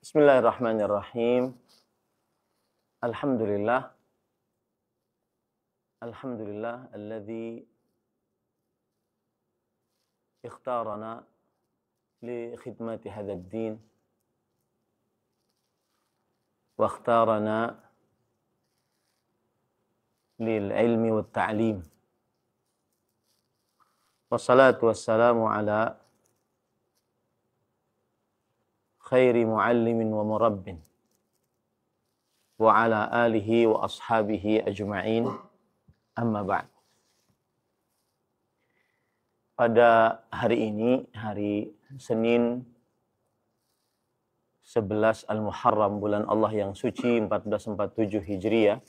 Bismillahirrahmanirrahim. Alhamdulillah. Alhamdulillah alladzi ikhtarana li khidmati hadzal din wa ikhtarana lil ilmi wat ta'lim. Wassalatu wassalamu ala khairi muallimin wa murabbin wa ala alihi wa ashabihi ajma'in, amma ba'd. Pada hari ini, hari Senin 11 Al-Muharram, bulan Allah yang suci 1447 Hijriah,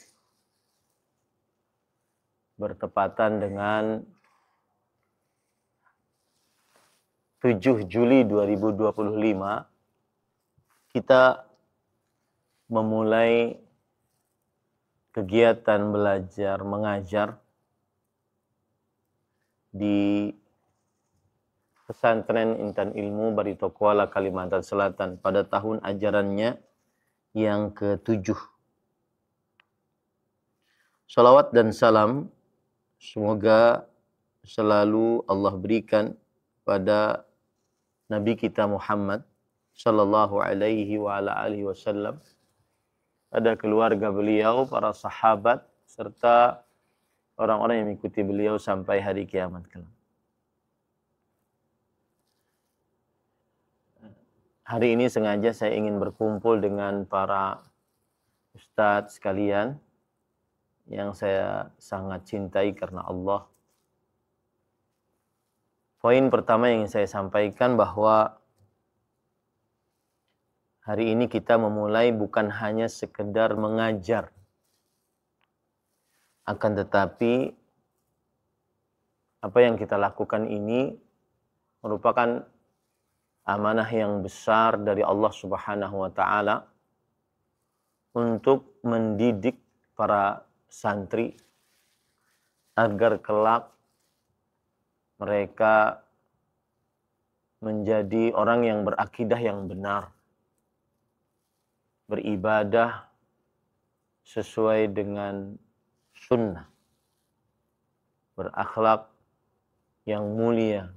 bertepatan dengan 7 Juli 2025, kita memulai kegiatan belajar mengajar di Pesantren Intan Ilmu Barito Kuala, Kalimantan Selatan pada tahun ajarannya yang ke-7. Salawat dan salam semoga selalu Allah berikan pada Nabi kita Muhammad sallallahu alaihi wa ala alihi wasallam, ada keluarga beliau, para sahabat, serta orang-orang yang mengikuti beliau sampai hari kiamat kelak. Hari ini sengaja saya ingin berkumpul dengan para ustadz sekalian yang saya sangat cintai karena Allah. Poin pertama yang ingin saya sampaikan bahwa hari ini kita memulai bukan hanya sekedar mengajar, akan tetapi apa yang kita lakukan ini merupakan amanah yang besar dari Allah Subhanahu wa Ta'ala untuk mendidik para santri agar kelak mereka menjadi orang yang berakidah yang benar, beribadah sesuai dengan sunnah, berakhlak yang mulia,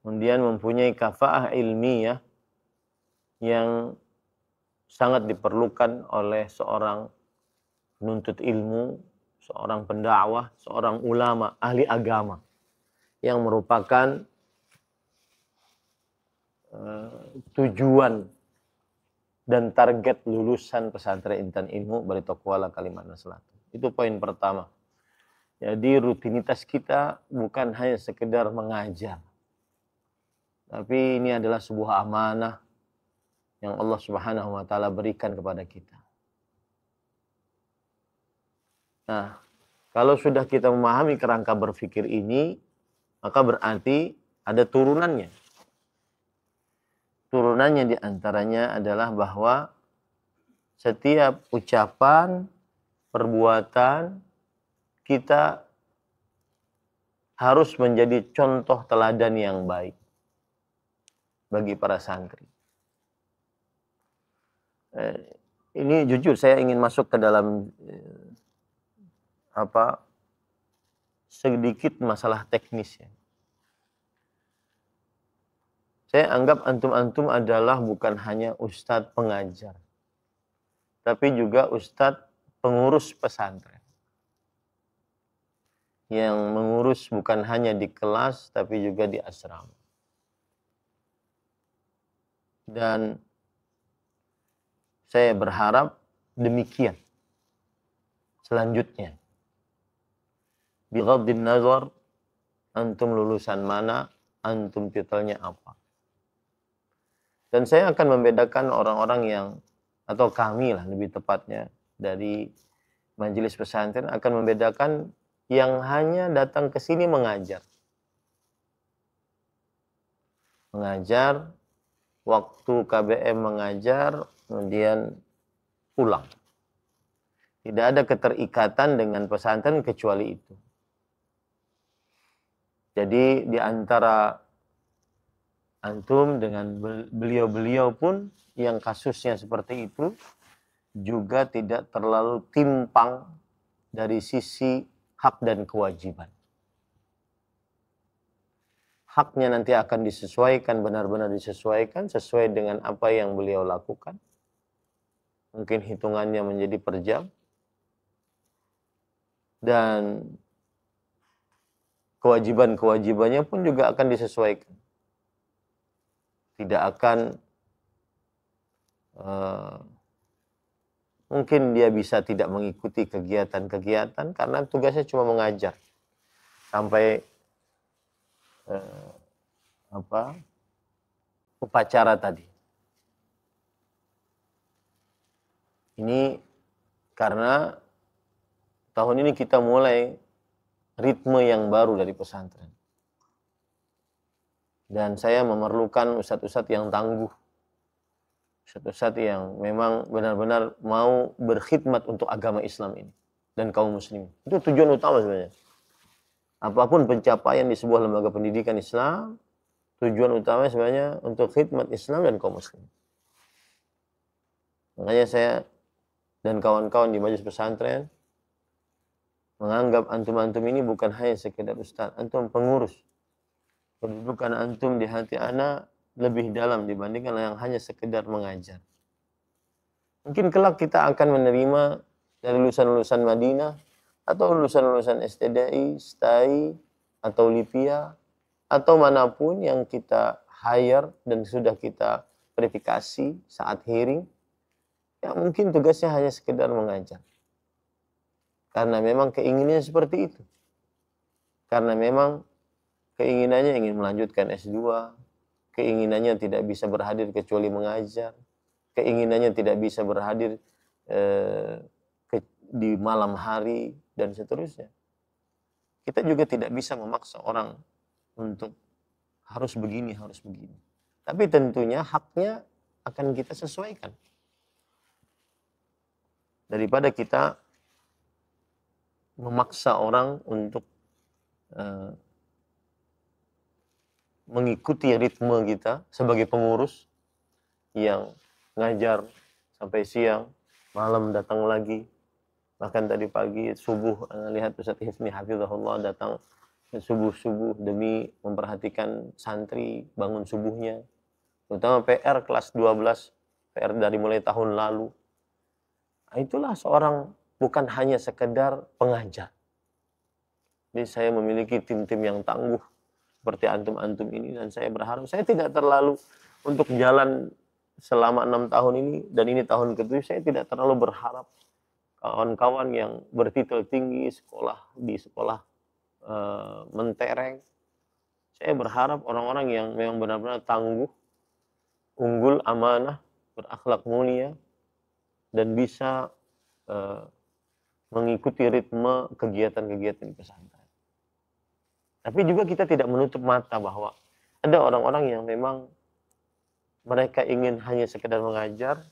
kemudian mempunyai kafaah ilmiah yang sangat diperlukan oleh seorang penuntut ilmu, seorang pendakwah, seorang ulama, ahli agama, yang merupakan tujuan dan target lulusan Pesantren Intan Ilmu Barito Kuala, Kalimantan Selatan. Itu poin pertama. Jadi rutinitas kita bukan hanya sekedar mengajar, tapi ini adalah sebuah amanah yang Allah Subhanahu wa Ta'ala berikan kepada kita. Nah, kalau sudah kita memahami kerangka berpikir ini, maka berarti ada turunannya. Turunannya diantaranya adalah bahwa setiap ucapan, perbuatan kita harus menjadi contoh teladan yang baik bagi para santri. Ini jujur saya ingin masuk ke dalam sedikit masalah teknis ya. Saya anggap antum-antum adalah bukan hanya ustadz pengajar, tapi juga ustadz pengurus pesantren. Yang mengurus bukan hanya di kelas, tapi juga di asrama. Dan saya berharap demikian selanjutnya. Bighaddin nazar, antum lulusan mana, antum titelnya apa. Dan saya akan membedakan orang-orang yang, atau kami lah lebih tepatnya, dari majelis pesantren akan membedakan yang hanya datang ke sini mengajar. Mengajar, waktu KBM mengajar, kemudian pulang. Tidak ada keterikatan dengan pesantren kecuali itu. Jadi di antara antum dengan beliau-beliau pun yang kasusnya seperti itu juga tidak terlalu timpang dari sisi hak dan kewajiban. Haknya nanti akan disesuaikan, benar-benar disesuaikan sesuai dengan apa yang beliau lakukan. Mungkin hitungannya menjadi per jam. Dan kewajiban-kewajibannya pun juga akan disesuaikan. Tidak akan mungkin dia bisa tidak mengikuti kegiatan-kegiatan karena tugasnya cuma mengajar. Sampai upacara tadi. Ini karena tahun ini kita mulai ritme yang baru dari pesantren. Dan saya memerlukan ustadz-ustadz yang tangguh. Ustadz-ustadz yang memang benar-benar mau berkhidmat untuk agama Islam ini. Dan kaum muslimin. Itu tujuan utama sebenarnya. Apapun pencapaian di sebuah lembaga pendidikan Islam, tujuan utama sebenarnya untuk khidmat Islam dan kaum muslimin. Makanya saya dan kawan-kawan di majelis pesantren menganggap antum-antum ini bukan hanya sekedar ustaz, antum pengurus. Kedudukan antum di hati ana lebih dalam dibandingkan yang hanya sekedar mengajar. Mungkin kelak kita akan menerima dari lulusan-lulusan Madinah atau lulusan-lulusan STDI, STAI, atau LIPIA, atau manapun yang kita hire dan sudah kita verifikasi saat hearing, ya mungkin tugasnya hanya sekedar mengajar. Karena memang keinginannya seperti itu. Karena memang keinginannya ingin melanjutkan S2, keinginannya tidak bisa berhadir kecuali mengajar, keinginannya tidak bisa berhadir di malam hari, dan seterusnya. Kita juga tidak bisa memaksa orang untuk harus begini, harus begini. Tapi tentunya haknya akan kita sesuaikan. Daripada kita memaksa orang untuk mengikuti ritme kita sebagai pengurus yang ngajar sampai siang, malam datang lagi. Bahkan tadi pagi subuh lihat Ustaz Hifni hafizahullah datang subuh-subuh demi memperhatikan santri bangun subuhnya. Terutama PR kelas 12, PR dari mulai tahun lalu. Nah, itulah seorang bukan hanya sekedar pengajar. Jadi saya memiliki tim-tim yang tangguh seperti antum-antum ini dan saya berharap saya tidak terlalu untuk jalan selama 6 tahun ini dan ini tahun ke-7 saya tidak terlalu berharap kawan-kawan yang bertitel tinggi di sekolah mentereng. Saya berharap orang-orang yang memang benar-benar tangguh, unggul, amanah, berakhlak mulia dan bisa mengikuti ritme kegiatan-kegiatan di pesantren. Tapi juga kita tidak menutup mata bahwa ada orang-orang yang memang mereka ingin hanya sekedar mengajar,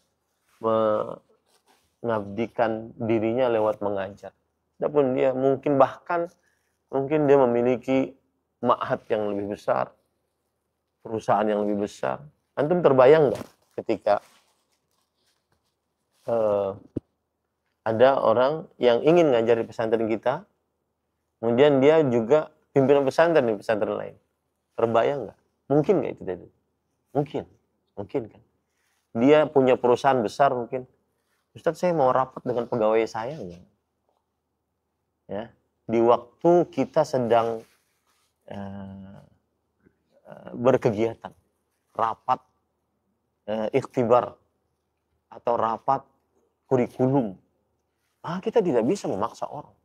mengabdikan dirinya lewat mengajar. Adapun dia mungkin dia memiliki ma'had yang lebih besar, perusahaan yang lebih besar. Antum terbayang nggak ketika ada orang yang ingin ngajar di pesantren kita, kemudian dia juga pimpinan pesantren di pesantren lain. Terbayang nggak? Mungkin nggak itu tadi? Mungkin kan. Dia punya perusahaan besar mungkin. Ustadz, saya mau rapat dengan pegawai saya enggak? Ya, di waktu kita sedang berkegiatan, rapat ikhtibar atau rapat kurikulum. Kita tidak bisa memaksa orang.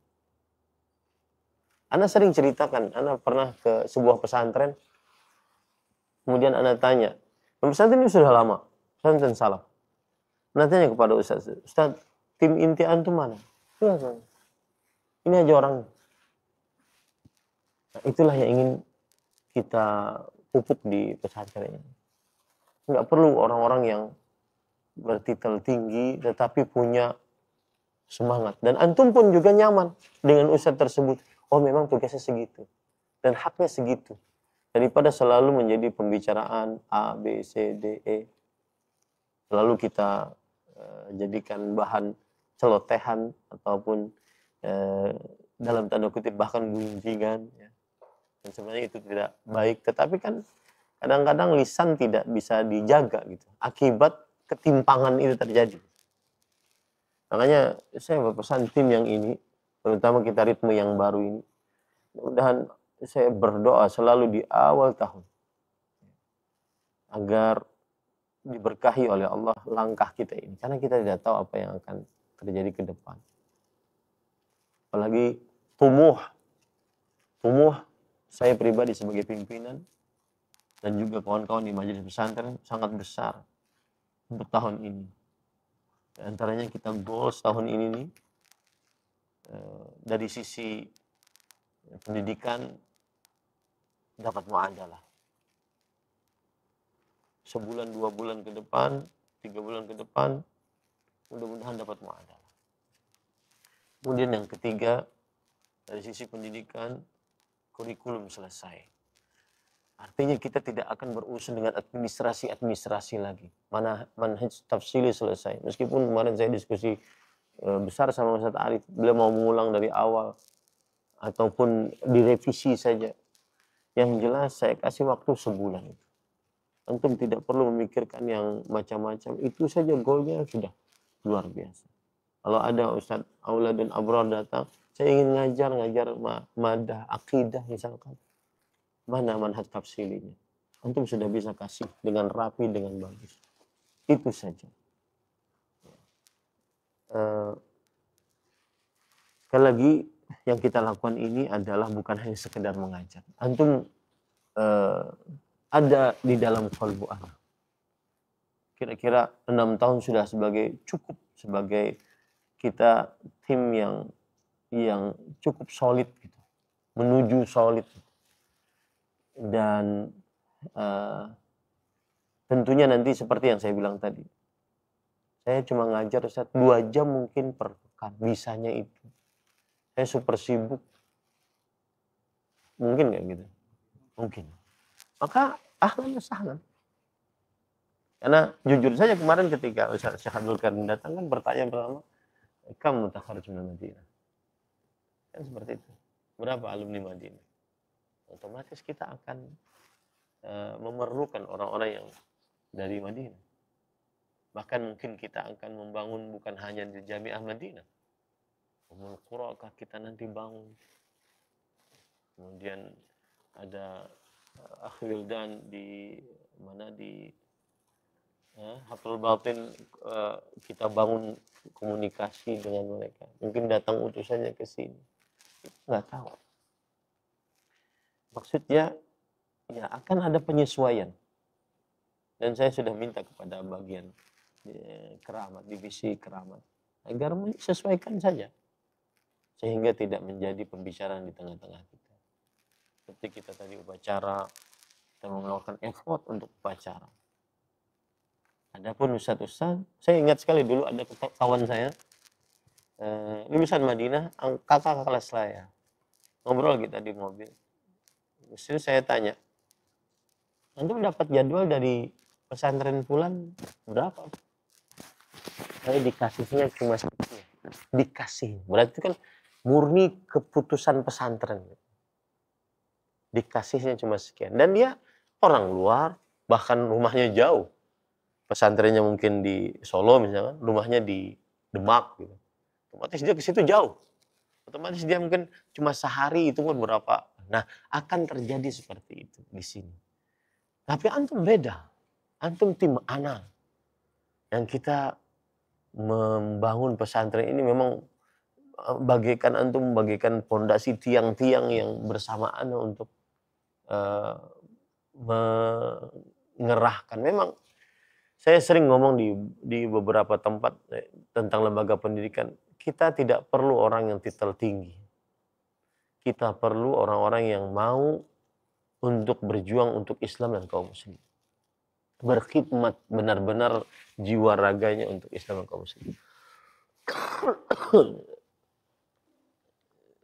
Ana sering ceritakan, Ana pernah ke sebuah pesantren, kemudian Ana tanya, pesantren ini sudah lama, pesantren salaf. Ana tanya kepada Ustaz, tim inti antum mana? Ini aja orang. Nah, itulah yang ingin kita pupuk di pesantren ini. Nggak perlu orang-orang yang bertitel tinggi tetapi punya semangat. Dan antum pun juga nyaman dengan ustaz tersebut. Oh, memang tugasnya segitu. Dan haknya segitu. daripada selalu menjadi pembicaraan A, B, C, D, E. Selalu kita jadikan bahan celotehan ataupun dalam tanda kutip bahkan gunjingan. Ya. Dan sebenarnya itu tidak baik. Tetapi kan kadang-kadang lisan tidak bisa dijaga gitu. Akibat ketimpangan itu terjadi. Makanya saya berpesan tim yang ini, terutama kita ritme yang baru ini, mudah-mudahan saya berdoa selalu di awal tahun agar diberkahi oleh Allah langkah kita ini. Karena kita tidak tahu apa yang akan terjadi ke depan. Apalagi tumuh saya pribadi sebagai pimpinan dan juga kawan-kawan di majelis pesantren sangat besar untuk tahun ini. Di antaranya kita goals tahun ini nih, dari sisi pendidikan dapat muadalah. Sebulan, 2 bulan ke depan, 3 bulan ke depan, mudah-mudahan dapat muadalah. Kemudian yang ketiga, dari sisi pendidikan, kurikulum selesai. Artinya kita tidak akan berurusan dengan administrasi lagi. Manhaj tafsili selesai. Meskipun kemarin saya diskusi besar sama Ustaz Arif, beliau mau mengulang dari awal ataupun direvisi saja. Yang jelas saya kasih waktu sebulan itu. Antum tidak perlu memikirkan yang macam-macam. Itu saja goalnya sudah luar biasa. Kalau ada Ustaz Aula dan Abrar datang, saya ingin ngajar madah, akidah misalkan. Mana manhaj tafsilinya? Antum sudah bisa kasih dengan rapi, dengan bagus. Itu saja. Sekali lagi, yang kita lakukan ini adalah bukan hanya sekedar mengajar. Antum ada di dalam qalbu anak. Kira-kira 6 tahun sudah cukup sebagai kita tim yang cukup solid gitu. Menuju solid. Dan tentunya nanti seperti yang saya bilang tadi, saya cuma ngajar Ustaz 2 jam mungkin per pekan, bisanya itu. Saya super sibuk, mungkin nggak gitu? Mungkin. Maka ahlan wa sahlan. Karena jujur saja kemarin ketika Ustaz Syekh Abdul Karim datang kan pertanyaan pertama, kamu mutakharij min Madinah? Kan seperti itu. Berapa alumni Madinah? Otomatis kita akan memerlukan orang-orang yang dari Madinah. Bahkan mungkin kita akan membangun bukan hanya di Jami'ah Madinah. Ummul Qura kita nanti bangun. Kemudian ada Akh Wildan di mana di Hafrul Batin, kita bangun komunikasi dengan mereka. Mungkin datang utusannya ke sini. Nggak tahu. Maksudnya ya akan ada penyesuaian. Dan saya sudah minta kepada bagian keramat, divisi keramat, agar menyesuaikan saja. Sehingga tidak menjadi pembicaraan di tengah-tengah kita. Seperti kita tadi upacara, kita melakukan effort untuk upacara. Adapun Ustaz-Ustaz, saya ingat sekali dulu ada kawan saya, lulusan Madinah, kakak kelas saya. Ngobrol kita di mobil. Terus saya tanya, antum dapat jadwal dari pesantren Fulan berapa? Saya dikasihnya cuma sekian. Dikasih. Berarti kan murni keputusan pesantren. Dikasihnya cuma sekian. Dan dia orang luar, bahkan rumahnya jauh. Pesantrennya mungkin di Solo misalnya, rumahnya di Demak gitu. Otomatis dia ke situ jauh. Otomatis dia mungkin cuma sehari itu pun berapa. Nah, akan terjadi seperti itu di sini. Tapi antum beda. Antum tim ana. Yang kita membangun pesantren ini memang bagaikan pondasi tiang-tiang yang bersamaan untuk mengerahkan. Memang saya sering ngomong di beberapa tempat tentang lembaga pendidikan, kita tidak perlu orang yang titel tinggi. Kita perlu orang-orang yang mau untuk berjuang untuk Islam dan kaum muslimin. Berkhidmat benar-benar jiwa raganya untuk Islam dan kaum muslimin.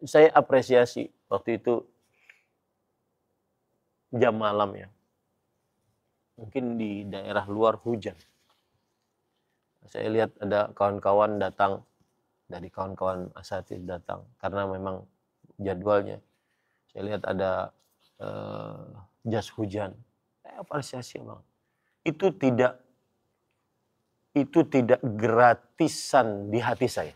Saya apresiasi waktu itu jam malam ya. Mungkin di daerah luar hujan. Saya lihat ada kawan-kawan datang, dari kawan-kawan asatidz datang, karena memang jadwalnya. Saya lihat ada jas hujan. Saya apresiasi Bang. Itu tidak gratisan di hati saya.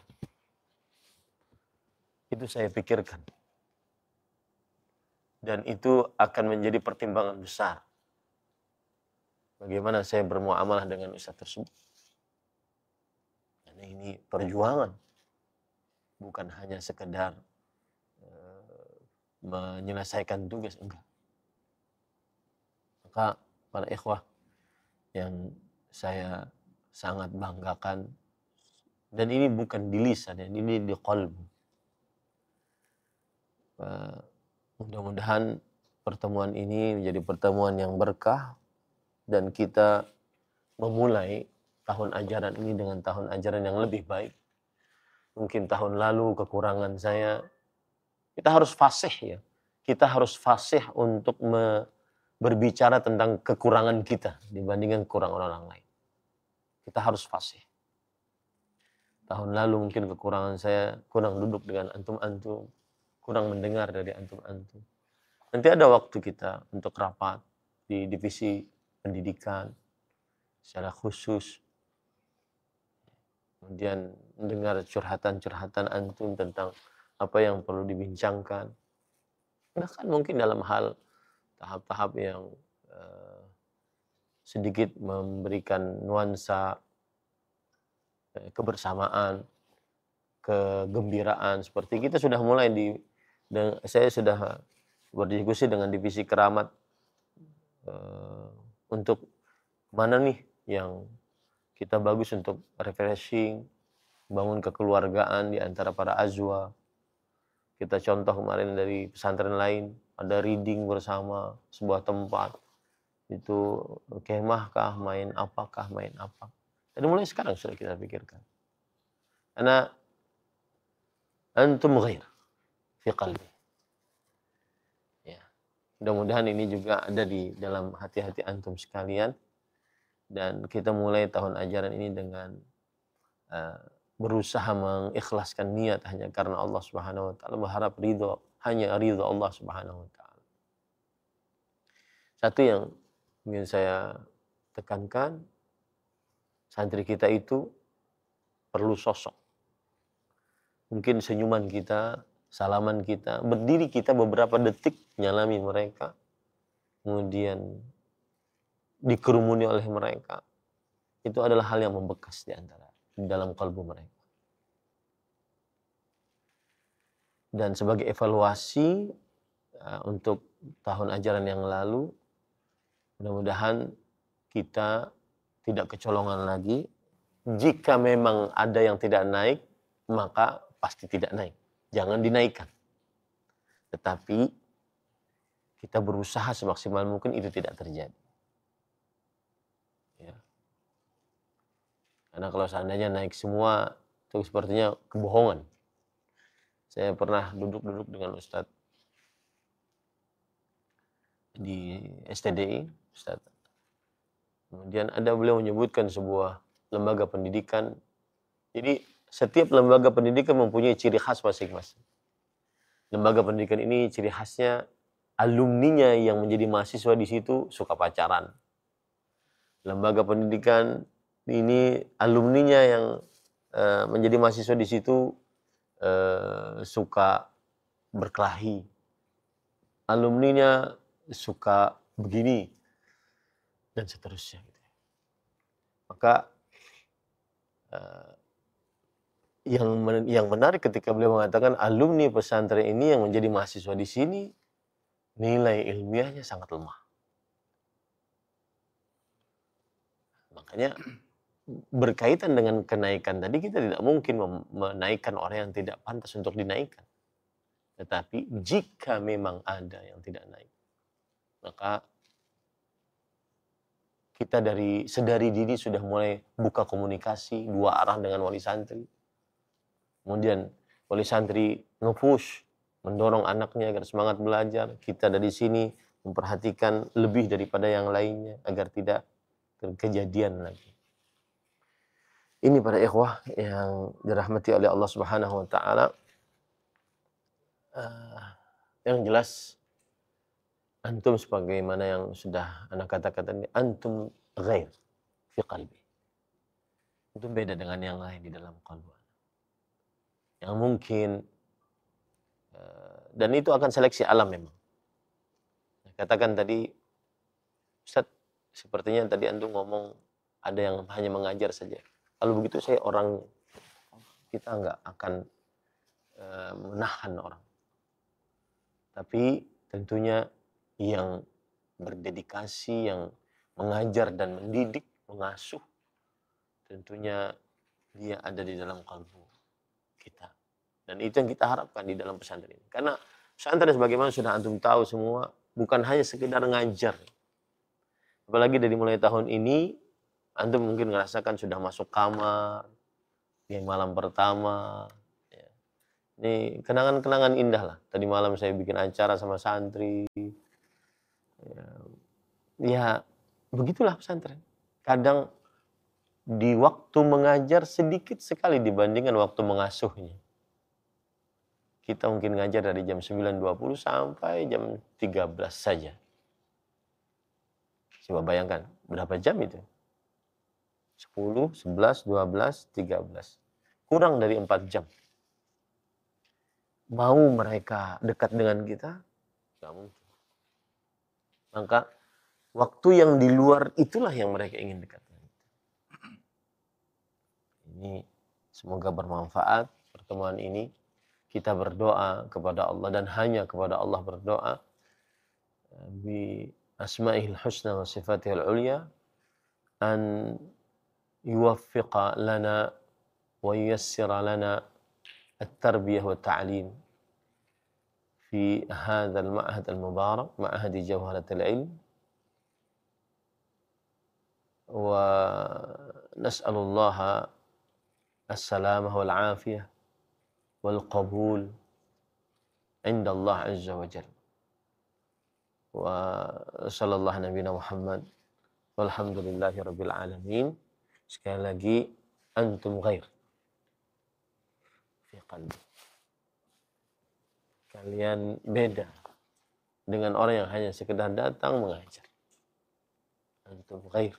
Itu saya pikirkan. Dan itu akan menjadi pertimbangan besar. Bagaimana saya bermuamalah dengan ustadz tersebut. Karena ini perjuangan. Bukan hanya sekedar menyelesaikan tugas, enggak. Maka para ikhwah yang saya sangat banggakan, dan ini bukan di lisan, ini di qalbu. Mudah-mudahan pertemuan ini menjadi pertemuan yang berkah dan kita memulai tahun ajaran ini dengan tahun ajaran yang lebih baik. Mungkin tahun lalu kekurangan saya, kita harus fasih ya. Kita harus fasih untuk berbicara tentang kekurangan kita dibandingkan kekurangan orang lain. Kita harus fasih. Tahun lalu mungkin kekurangan saya kurang duduk dengan antum-antum, kurang mendengar dari antum-antum. Nanti ada waktu kita untuk rapat di divisi pendidikan secara khusus. Kemudian mendengar curhatan-curhatan antum tentang apa yang perlu dibincangkan. Bahkan mungkin dalam hal tahap-tahap yang sedikit memberikan nuansa kebersamaan, kegembiraan, seperti kita sudah mulai dan saya sudah berdiskusi dengan divisi keramat untuk mana nih yang kita bagus untuk refreshing, bangun kekeluargaan di antara para azwa. Kita contoh kemarin dari pesantren lain, ada reading bersama sebuah tempat. Itu kemah kah, main apakah, main apa. Dan mulai sekarang sudah kita pikirkan. Karena antum ghair fi qalbi. Ya. Mudah-mudahan ini juga ada di dalam hati-hati antum sekalian. Dan kita mulai tahun ajaran ini dengan berusaha mengikhlaskan niat hanya karena Allah Subhanahu wa taala, berharap hanya ridho Allah Subhanahu wa taala. Satu yang ingin saya tekankan, santri kita itu perlu sosok. Mungkin senyuman kita, salaman kita, berdiri kita beberapa detik nyalami mereka, kemudian dikerumuni oleh mereka, itu adalah hal yang membekas di dalam kalbu mereka. Dan sebagai evaluasi untuk tahun ajaran yang lalu, mudah-mudahan kita tidak kecolongan lagi. Jika memang ada yang tidak naik, maka pasti tidak naik. Jangan dinaikkan. Tetapi kita berusaha semaksimal mungkin itu tidak terjadi. Ya. Karena kalau seandainya naik semua, itu sepertinya kebohongan. Saya pernah duduk-duduk dengan Ustadz di STDI, Ustadz. Kemudian ada beliau menyebutkan sebuah lembaga pendidikan. Jadi setiap lembaga pendidikan mempunyai ciri khas masing-masing. Lembaga pendidikan ini ciri khasnya alumninya yang menjadi mahasiswa di situ suka pacaran. Lembaga pendidikan ini alumninya yang menjadi mahasiswa di situ suka berkelahi. Alumninya suka begini dan seterusnya. Maka yang menarik ketika beliau mengatakan alumni pesantren ini yang menjadi mahasiswa di sini nilai ilmiahnya sangat lemah. Makanya berkaitan dengan kenaikan tadi, kita tidak mungkin menaikkan orang yang tidak pantas untuk dinaikkan. Tetapi jika memang ada yang tidak naik, maka kita sedari dini sudah mulai buka komunikasi dua arah dengan wali santri. Kemudian wali santri nge-push, mendorong anaknya agar semangat belajar. Kita dari sini memperhatikan lebih daripada yang lainnya agar tidak kejadian lagi. Ini para ikhwah yang dirahmati oleh Allah Subhanahu wa taala. Yang jelas antum sebagaimana yang sudah anak katakan tadi, antum ghair fi qalbi. Itu beda dengan yang lain di dalam qalbu. Yang mungkin dan itu akan seleksi alam memang. Katakan tadi, Ustaz, sepertinya tadi antum ngomong ada yang hanya mengajar saja. Kalau begitu saya orang, kita nggak akan menahan orang. Tapi tentunya yang berdedikasi, yang mengajar dan mendidik, mengasuh, tentunya dia ada di dalam kalbu kita. Dan itu yang kita harapkan di dalam pesantren ini. Karena pesantren sebagaimana sudah antum tahu semua, bukan hanya sekedar ngajar. Apalagi dari mulai tahun ini, antum mungkin merasakan sudah masuk kamar, di malam pertama. Ya. Ini kenangan-kenangan indah lah. Tadi malam saya bikin acara sama santri. Ya, begitulah pesantren. Kadang di waktu mengajar sedikit sekali dibandingkan waktu mengasuhnya. Kita mungkin ngajar dari jam 9.20 sampai jam 13 saja. Coba bayangkan, berapa jam itu? 10, 11, 12, 13. Kurang dari 4 jam. Mau mereka dekat dengan kita? Nggak mungkin. Maka waktu yang di luar itulah yang mereka ingin dekat. Ini semoga bermanfaat pertemuan ini. Kita berdoa kepada Allah dan hanya kepada Allah berdoa. Bi asma'ihil husna wa sifatihil ulya. An yuwaffiqa lana wa yuyassira lana at-tarbiyah wa ta'lim. في هذا المعهد المبارك معهد جوهرة العلم ونسأل الله السلامة والعافية والقبول عند الله عز وجل وصلى الله نبينا محمد والحمد لله رب العالمين. Sekali lagi, antum ghair fi qalbi. Kalian beda dengan orang yang hanya sekedar datang mengajar. Antum ghair.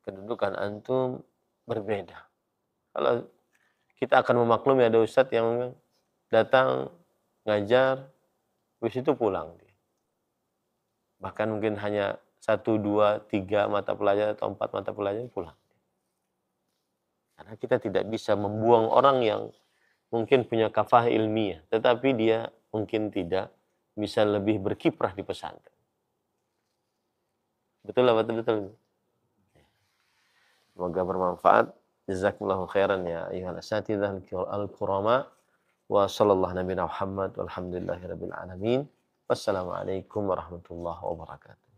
Kedudukan antum berbeda. Kalau kita akan memaklumi ada ustadz yang datang ngajar, habis itu pulang dia. Bahkan mungkin hanya 1, 2, 3 mata pelajaran atau 4 mata pelajaran pulang. Karena kita tidak bisa membuang orang yang mungkin punya kafah ilmiah, tetapi dia mungkin tidak bisa lebih berkiprah di pesantren. Betul lah, betul. Semoga bermanfaat. Jazakumullahu khairan ya ayyuhal asatidzah al-kurama wa sallallahu nabiyana Muhammad walhamdulillahi rabbil alamin. Wassalamualaikum warahmatullahi wabarakatuh.